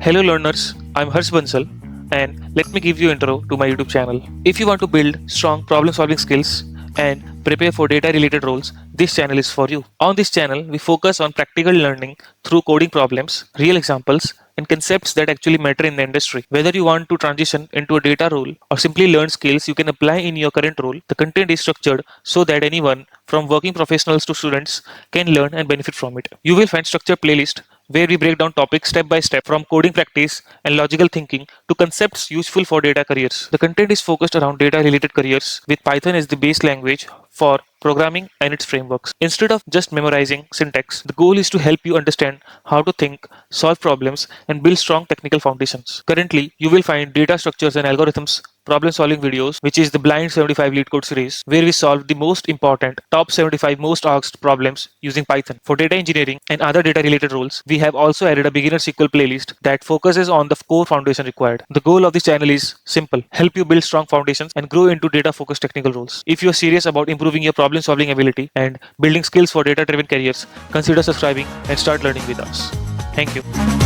Hello learners, I'm Bansal and let me give you intro to my YouTube channel. If you want to build strong problem solving skills and prepare for data related roles, this channel is for you. On this channel, we focus on practical learning through coding problems, real examples, and concepts that actually matter in the industry. Whether you want to transition into a data role or simply learn skills you can apply in your current role, the content is structured so that anyone from working professionals to students can learn and benefit from it. You will find structured playlist where we break down topics step by step from coding practice and logical thinking to concepts useful for data careers. The content is focused around data related careers with Python as the base language for programming and its frameworks. Instead of just memorizing syntax, the goal is to help you understand how to think, solve problems, and build strong technical foundations. Currently, you will find data structures and algorithms problem solving videos, which is the Blind 75 Leetcode series, where we solve the most important top 75 most asked problems using Python. For data engineering and other data related roles, we have also added a beginner SQL playlist that focuses on the core foundation required. The goal of this channel is simple: help you build strong foundations and grow into data focused technical roles. If you are serious about improving your problem solving ability and building skills for data driven careers, consider subscribing and start learning with us. Thank you.